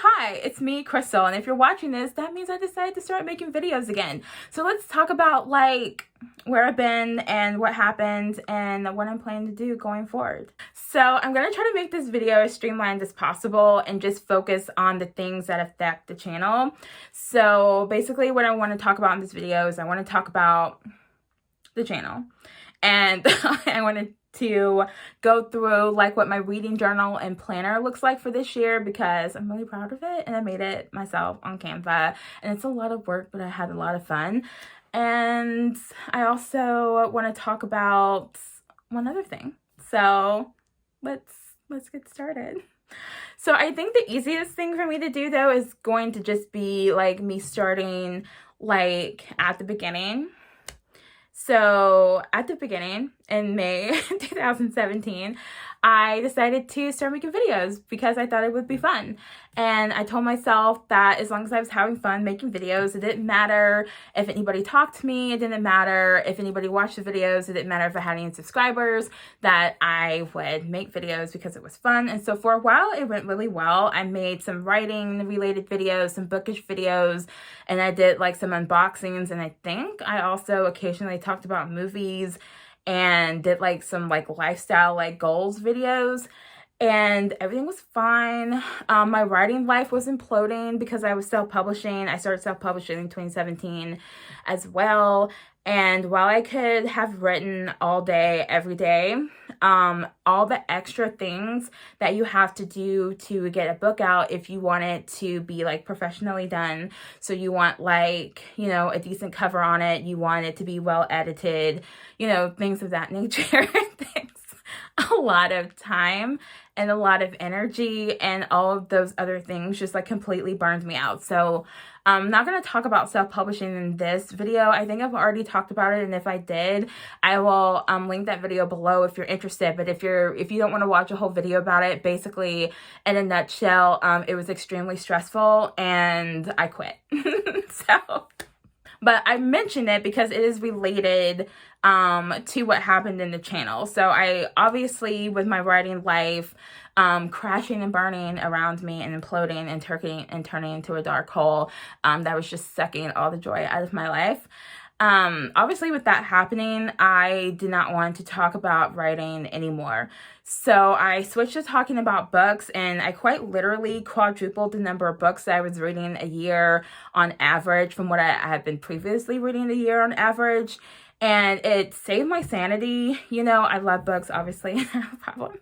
hi, it's me, Crystal, and if you're watching this, that means I decided to start making videos again. So let's talk about like where I've been and what happened and what I'm planning to do going forward. So I'm going to try to make this video as streamlined as possible and just focus on the things that affect the channel. So basically what I want to talk about in this video is I want to talk about the channel, and I wanted to go through like what my reading journal and planner looks like for this year, because I'm really proud of it and I made it myself on Canva, and it's a lot of work, but I had a lot of fun. And I also want to talk about one other thing. So let's get started. So I think the easiest thing for me to do though is going to just be like me starting like at the beginning. So at the beginning, in May 2017, I decided to start making videos because I thought it would be fun. And I told myself that as long as I was having fun making videos, it didn't matter if anybody talked to me, it didn't matter if anybody watched the videos, it didn't matter if I had any subscribers, that I would make videos because it was fun. And so for a while, it went really well. I made some writing related videos, some bookish videos, and I did like some unboxings, and I think I also occasionally talked about movies and did like some like lifestyle like goals videos, and everything was fine. My writing life was imploding because I was self-publishing. I started self-publishing in 2017 as well. And while I could have written all day, every day, all the extra things that you have to do to get a book out if you want it to be like professionally done. So you want like, you know, a decent cover on it. You want it to be well edited, you know, things of that nature. Things a lot of time and a lot of energy, and all of those other things just like completely burned me out. So I'm not going to talk about self-publishing in this video. I think I've already talked about it, and if I did, I will link that video below if you're interested. But if you don't want to watch a whole video about it, basically in a nutshell, it was extremely stressful and I quit. But I mention it because it is related to what happened in the channel. So I obviously, with my writing life crashing and burning around me and imploding and turning into a dark hole, that was just sucking all the joy out of my life. Obviously with that happening, I did not want to talk about writing anymore. So I switched to talking about books, and I quite literally quadrupled the number of books that I was reading a year on average from what I had been previously reading a year on average. And it saved my sanity. You know, I love books, obviously, no problem.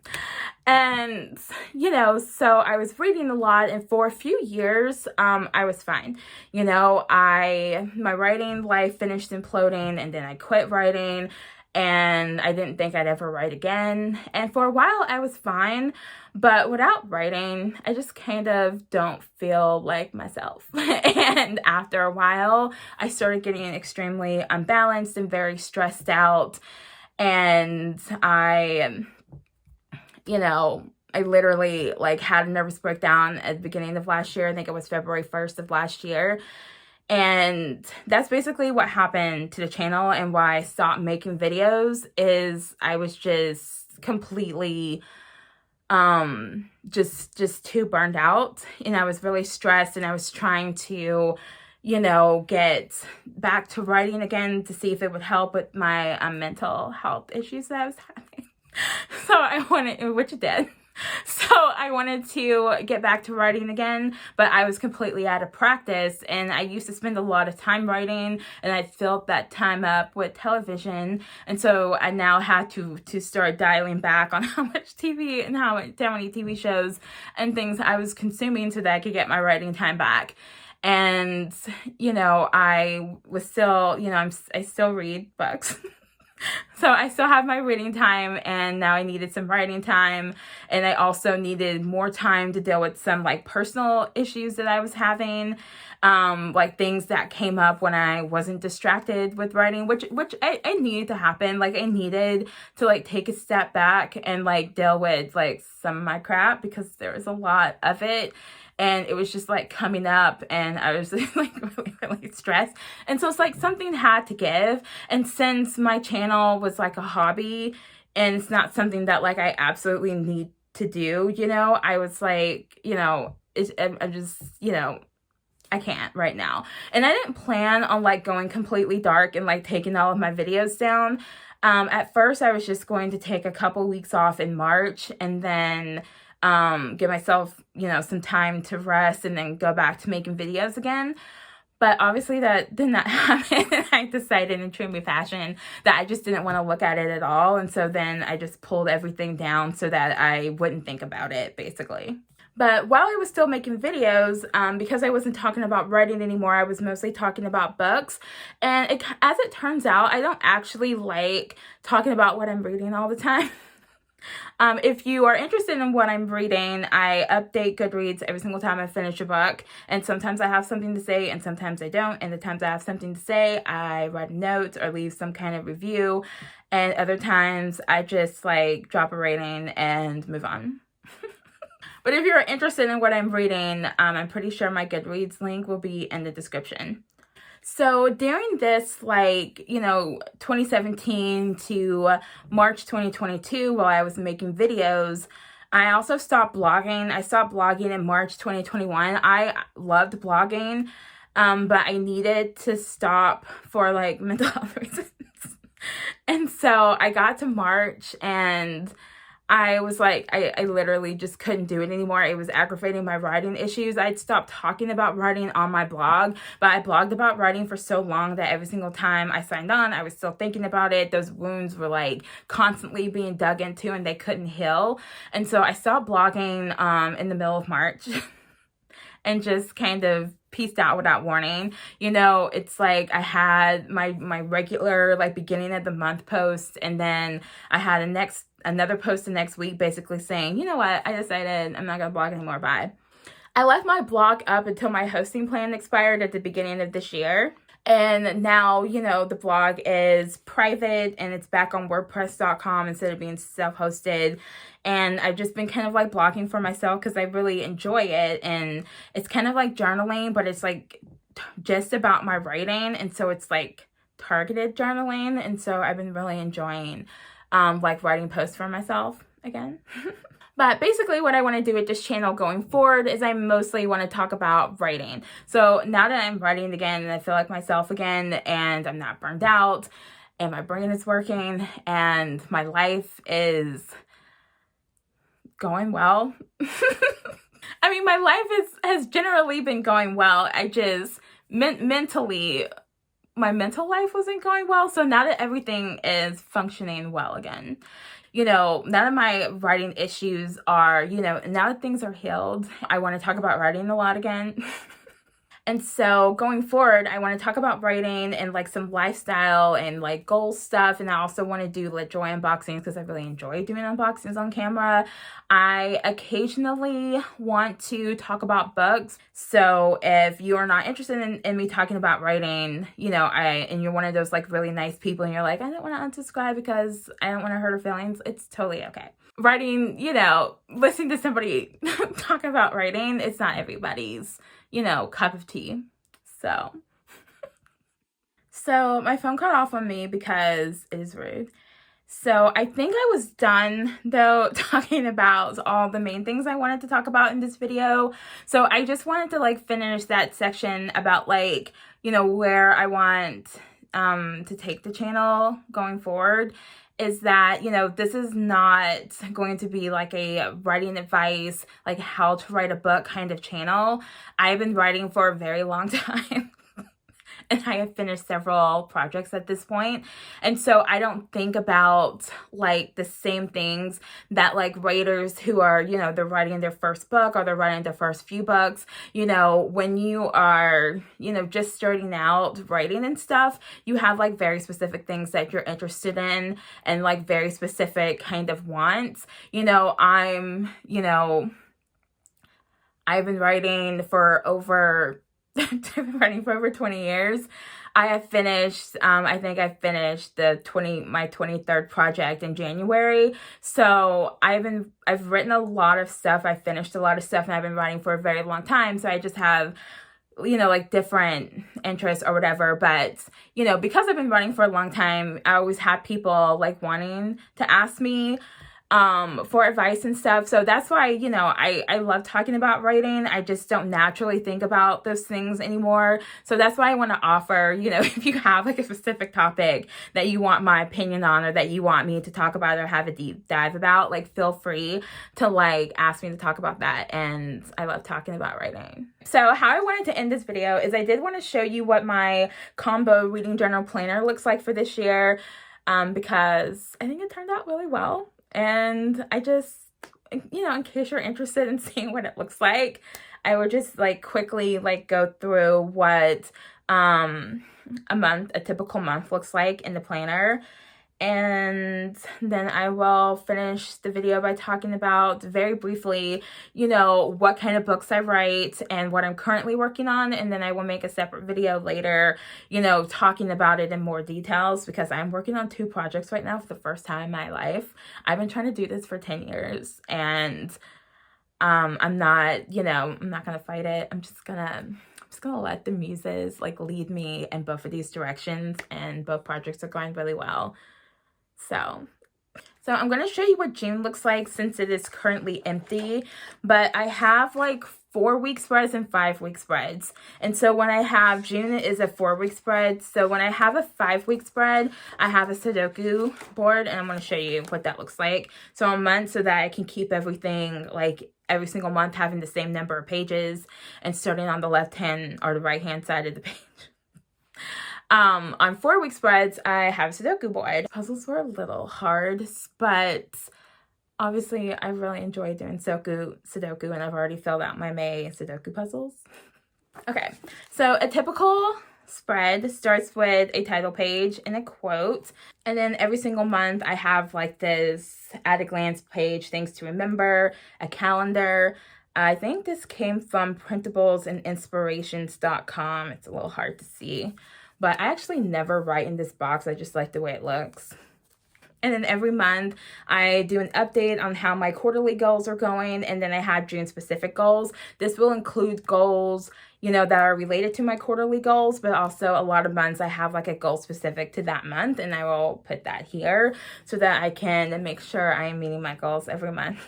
And, you know, so I was reading a lot, and for a few years, I was fine. You know, my writing life finished imploding, and then I quit writing, and I didn't think I'd ever write again. And for a while, I was fine. But without writing, I just kind of don't feel like myself. And after a while, I started getting extremely unbalanced and very stressed out. And you know, I literally like had a nervous breakdown at the beginning of last year. I think it was February 1st of last year. And that's basically what happened to the channel, and why I stopped making videos is I was just completely just too burned out, and I was really stressed, and I was trying to, you know, get back to writing again to see if it would help with my mental health issues that I was having. So I wanted, which it did. So I wanted to get back to writing again, but I was completely out of practice, and I used to spend a lot of time writing, and I filled that time up with television. And so I now had to start dialing back on how much TV and how many TV shows and things I was consuming so that I could get my writing time back. And, you know, I was still, you know, I still read books. So I still have my reading time, and now I needed some writing time, and I also needed more time to deal with some like personal issues that I was having, like things that came up when I wasn't distracted with writing, which I needed to happen. Like I needed to like take a step back and like deal with like some of my crap, because there was a lot of it. And it was just like coming up, and I was like really stressed. And so it's like something had to give. And since my channel was like a hobby and it's not something that like I absolutely need to do, you know, I was like, you know, I'm just, you know, I can't right now. And I didn't plan on like going completely dark and like taking all of my videos down. At first I was just going to take a couple weeks off in March and then give myself, you know, some time to rest and then go back to making videos again. But obviously that did not happen. And I decided in true me fashion that I just didn't want to look at it at all. And so then I just pulled everything down so that I wouldn't think about it, basically. But while I was still making videos, because I wasn't talking about writing anymore, I was mostly talking about books. And as it turns out, I don't actually like talking about what I'm reading all the time. If you are interested in what I'm reading, I update Goodreads every single time I finish a book. And sometimes I have something to say and sometimes I don't. And the times I have something to say, I write notes or leave some kind of review. And other times I just like drop a rating and move on. But if you're interested in what I'm reading, I'm pretty sure my Goodreads link will be in the description. So during this, like, you know, 2017 to March 2022, while I was making videos, I also stopped blogging. I stopped blogging in March 2021. I loved blogging, but I needed to stop for like mental health reasons. And so I got to March and I was like, I literally just couldn't do it anymore. It was aggravating my writing issues. I'd stopped talking about writing on my blog, but I blogged about writing for so long that every single time I signed on, I was still thinking about it. Those wounds were like constantly being dug into and they couldn't heal. And so I stopped blogging in the middle of March and just kind of pieced out without warning. You know, it's like I had my regular like beginning of the month post, and then I had another post the next week basically saying, you know what, I decided I'm not gonna blog anymore, bye. I left my blog up until my hosting plan expired at the beginning of this year. And now, you know, the blog is private and it's back on WordPress.com instead of being self-hosted. And I've just been kind of like blogging for myself because I really enjoy it. And it's kind of like journaling, but it's like just about my writing. And so it's like targeted journaling. And so I've been really enjoying like writing posts for myself again. But basically what I want to do with this channel going forward is I mostly want to talk about writing. So now that I'm writing again and I feel like myself again and I'm not burned out and my brain is working and my life is going well. I mean, my life has generally been going well. I just mentally, my mental life wasn't going well. So now that everything is functioning well again, you know, now that my writing issues are, you know, now that things are healed, I want to talk about writing a lot again. And so going forward, I want to talk about writing and like some lifestyle and like goal stuff. And I also want to do LitJoy unboxings because I really enjoy doing unboxings on camera. I occasionally want to talk about books. So if you are not interested in me talking about writing, you know, and you're one of those like really nice people and you're like, I don't want to unsubscribe because I don't want to hurt her feelings, it's totally okay. Writing, you know, listening to somebody talk about writing, it's not everybody's, you know, cup of tea. So my phone cut off on me because it is rude. So I think I was done though talking about all the main things I wanted to talk about in this video. So I just wanted to like finish that section about like, you know, where I want to take the channel going forward. Is that, you know, this is not going to be like a writing advice, like how to write a book kind of channel. I've been writing for a very long time. And I have finished several projects at this point. And so I don't think about like the same things that like writers who are, you know, they're writing their first book or they're writing their first few books. You know, when you are, you know, just starting out writing and stuff, you have like very specific things that you're interested in and like very specific kind of wants. You know, I've been writing for over 20 years. I have finished, I think I finished my 23rd project in January. So I've written a lot of stuff. I finished a lot of stuff and I've been writing for a very long time. So I just have, you know, like different interests or whatever. But, you know, because I've been writing for a long time, I always have people like wanting to ask me for advice and stuff. So that's why, you know, I love talking about writing. I just don't naturally think about those things anymore. So that's why I want to offer, you know, if you have like a specific topic that you want my opinion on, or that you want me to talk about or have a deep dive about, like, feel free to like ask me to talk about that. And I love talking about writing. So how I wanted to end this video is I did want to show you what my combo reading journal planner looks like for this year, because I think it turned out really well. And I just, you know, in case you're interested in seeing what it looks like, I would just like quickly like go through what a typical month looks like in the planner. And then I will finish the video by talking about very briefly, you know, what kind of books I write and what I'm currently working on. And then I will make a separate video later, you know, talking about it in more details, because I'm working on 2 projects right now for the first time in my life. I've been trying to do this for 10 years, and I'm not, you know, I'm not going to fight it. I'm just gonna let the muses like lead me in both of these directions, and both projects are going really well. So I'm going to show you what June looks like since it is currently empty, but I have like 4-week spreads and 5-week spreads. And so when I have, June is a 4-week spread. So when I have a 5-week spread, I have a Sudoku board, and I'm going to show you what that looks like. So a month, so that I can keep everything like every single month having the same number of pages and starting on the left hand or the right hand side of the page. On 4-week spreads, I have a Sudoku board. Puzzles were a little hard, but obviously I really enjoy doing Sudoku, and I've already filled out my May Sudoku puzzles. Okay, so a typical spread starts with a title page and a quote, and then every single month I have like this at a glance page, things to remember, a calendar. I think this came from printablesandinspirations.com. It's a little hard to see, but I actually never write in this box. I just like the way it looks. And then every month I do an update on how my quarterly goals are going, and then I have June specific goals. This will include goals, you know, that are related to my quarterly goals, but also a lot of months I have like a goal specific to that month, and I will put that here so that I can make sure I am meeting my goals every month.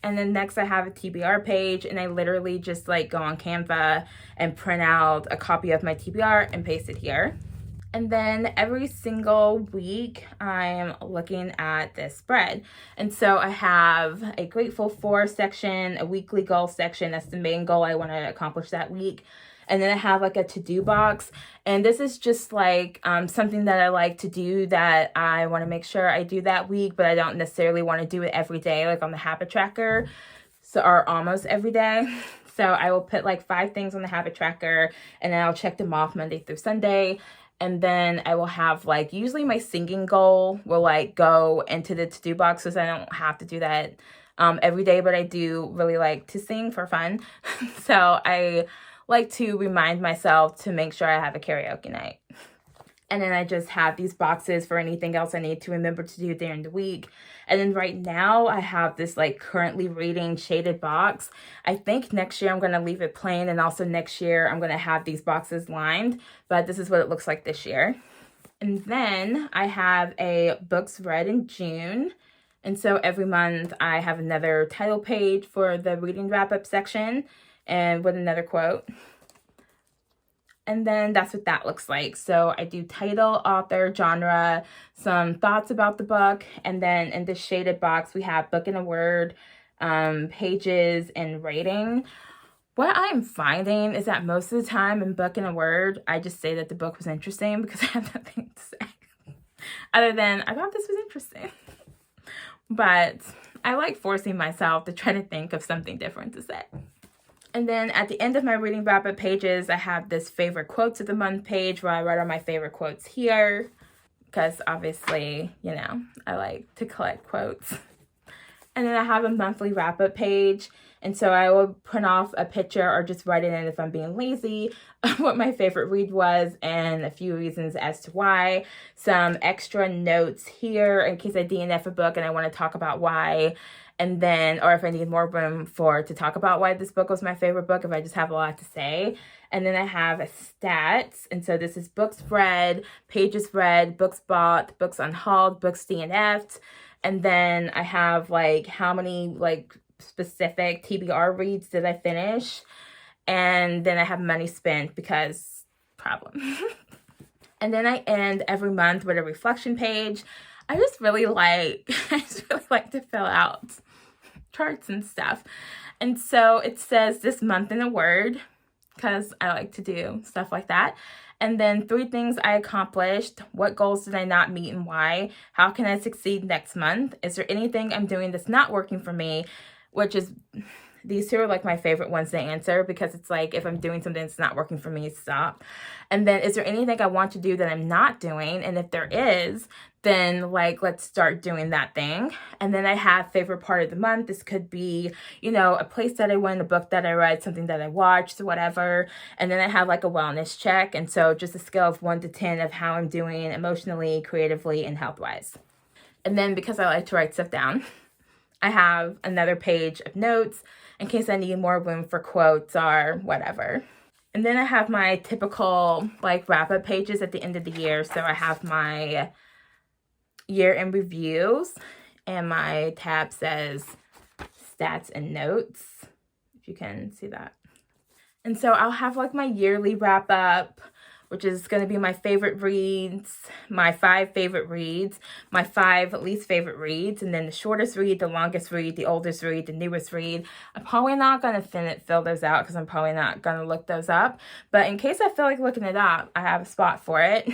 And then next I have a TBR page, and I literally just like go on Canva and print out a copy of my TBR and paste it here. And then every single week I'm looking at this spread. And so I have a grateful for section, a weekly goal section. That's the main goal I want to accomplish that week. And then I have like a to-do box. And this is just like something that I like to do that I want to make sure I do that week, but I don't necessarily want to do it every day, like on the habit tracker, so, or almost every day. So I will put like 5 things on the habit tracker, and then I'll check them off Monday through Sunday. And then I will have like, usually my singing goal will like go into the to-do box, so I don't have to do that every day, but I do really like to sing for fun. So I like to remind myself to make sure I have a karaoke night. And then I just have these boxes for anything else I need to remember to do during the week. And then right now I have this like currently reading shaded box. I think next year I'm going to leave it plain, and also next year I'm going to have these boxes lined, but this is what it looks like this year. And then I have a books read in June. And so every month I have another title page for the reading wrap-up section, and with another quote. And then that's what that looks like. So I do title, author, genre, some thoughts about the book. And then in the shaded box, we have book in a word, pages, and rating. What I am finding is that most of the time in book in a word, I just say that the book was interesting because I have nothing to say. Other than, I thought this was interesting. But I like forcing myself to try to think of something different to say. And then at the end of my reading wrap-up pages, I have this favorite quotes of the month page where I write all my favorite quotes here, because obviously, you know, I like to collect quotes. And then I have a monthly wrap-up page, and so I will print off a picture or just write it in if I'm being lazy of what my favorite read was and a few reasons as to why. Some extra notes here in case I DNF a book and I want to talk about why. And then, or if I need more room to talk about why this book was my favorite book, if I just have a lot to say. And then I have a stats. And so this is books read, pages read, books bought, books unhauled, books DNF'd. And then I have like how many like specific TBR reads did I finish. And then I have money spent because problem. And then I end every month with a reflection page. I just really like to fill out charts and stuff. And so it says this month in a word, because I like to do stuff like that. And then 3 things I accomplished. What goals did I not meet and why? How can I succeed next month? Is there anything I'm doing that's not working for me? Which is, these 2 are like my favorite ones to answer, because it's like, if I'm doing something that's not working for me, stop. And then, is there anything I want to do that I'm not doing? And if there is, then like, let's start doing that thing. And then I have favorite part of the month. This could be, you know, a place that I went, a book that I read, something that I watched, whatever. And then I have like a wellness check. And so just a scale of 1 to 10 of how I'm doing emotionally, creatively, and health-wise. And then, because I like to write stuff down, I have another page of notes in case I need more room for quotes or whatever. And then I have my typical like wrap-up pages at the end of the year. So I have my year in reviews, and my tab says stats and notes, if you can see that. And so I'll have like my yearly wrap-up, which is going to be my favorite reads, my 5 favorite reads, my 5 least favorite reads, and then the shortest read, the longest read, the oldest read, the newest read. I'm probably not going to fill those out because I'm probably not going to look those up. But in case I feel like looking it up, I have a spot for it.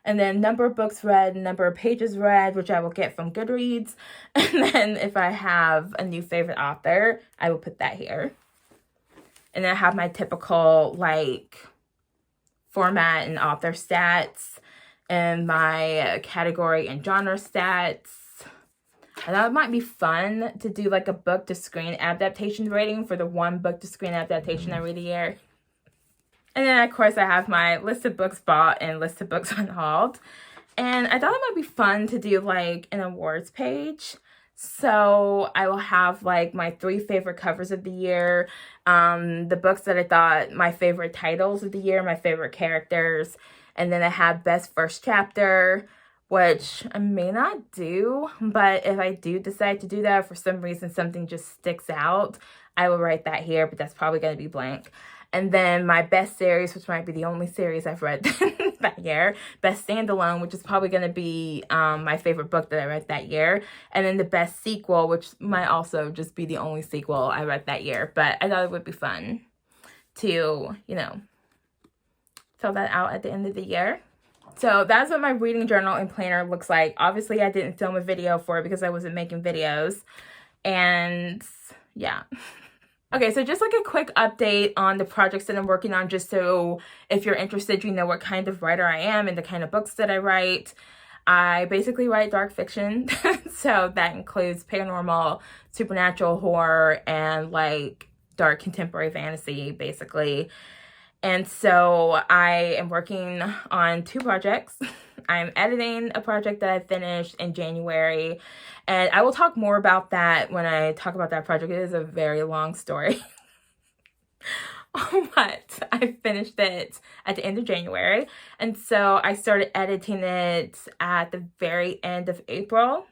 And then number of books read, number of pages read, which I will get from Goodreads. And then if I have a new favorite author, I will put that here. And then I have my typical like format and author stats, and my category and genre stats. I thought it might be fun to do like a book to screen adaptation rating for the 1 book to screen adaptation I read a year. And then of course I have my list of books bought and list of books unhauled. And I thought it might be fun to do like an awards page. So I will have like my 3 favorite covers of the year, the books that I thought, my favorite titles of the year, my favorite characters, and then I have best first chapter, which I may not do, but if I do decide to do that, for some reason something just sticks out, I will write that here, but that's probably going to be blank. And then my best series, which might be the only series I've read that year. Best standalone, which is probably going to be my favorite book that I read that year. And then the best sequel, which might also just be the only sequel I read that year. But I thought it would be fun to, you know, fill that out at the end of the year. So that's what my reading journal and planner looks like. Obviously, I didn't film a video for it because I wasn't making videos. And yeah. Okay, so just like a quick update on the projects that I'm working on, just so if you're interested, you know what kind of writer I am and the kind of books that I write. I basically write dark fiction, so that includes paranormal, supernatural, horror, and like dark contemporary fantasy, basically. And so I am working on 2 projects. I'm editing a project that I finished in January, and I will talk more about that when I talk about that project. It is a very long story. But I finished it at the end of January, and so I started editing it at the very end of April,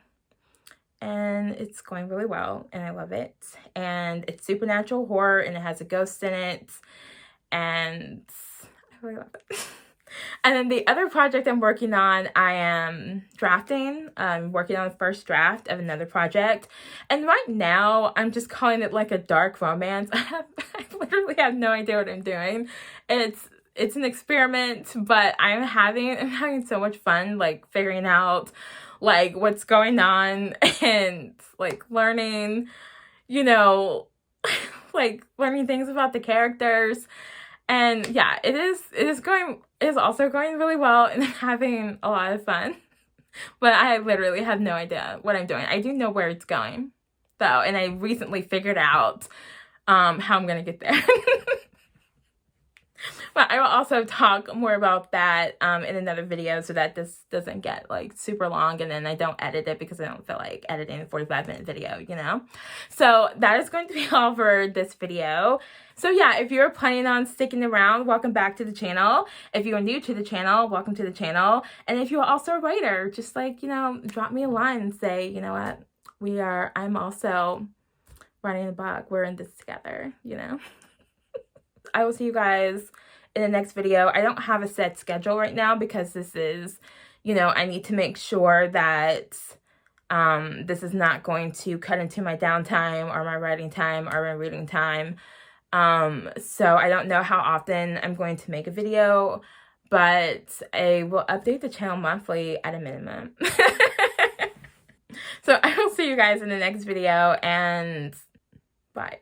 and it's going really well, and I love it. And it's supernatural horror, and it has a ghost in it, and I really love it. And then the other project I'm working on, I am drafting. I'm working on the first draft of another project. And right now, I'm just calling it like a dark romance. I literally have no idea what I'm doing. It's an experiment, but I'm having so much fun, like figuring out like what's going on and like learning, you know, like learning things about the characters. And yeah, it is also going really well, and I'm having a lot of fun. But I literally have no idea what I'm doing. I do know where it's going, though, and I recently figured out how I'm going to get there. But I will also talk more about that in another video so that this doesn't get like super long and then I don't edit it because I don't feel like editing a 45-minute video, you know? So that is going to be all for this video. So yeah, if you're planning on sticking around, welcome back to the channel. If you are new to the channel, welcome to the channel. And if you're also a writer, just like, you know, drop me a line and say, you know what, I'm also writing a book. We're in this together, you know? I will see you guys in the next video. I don't have a set schedule right now because this is, you know, I need to make sure that this is not going to cut into my downtime or my writing time or my reading time. So I don't know how often I'm going to make a video, but I will update the channel monthly at a minimum. So I will see you guys in the next video, and bye.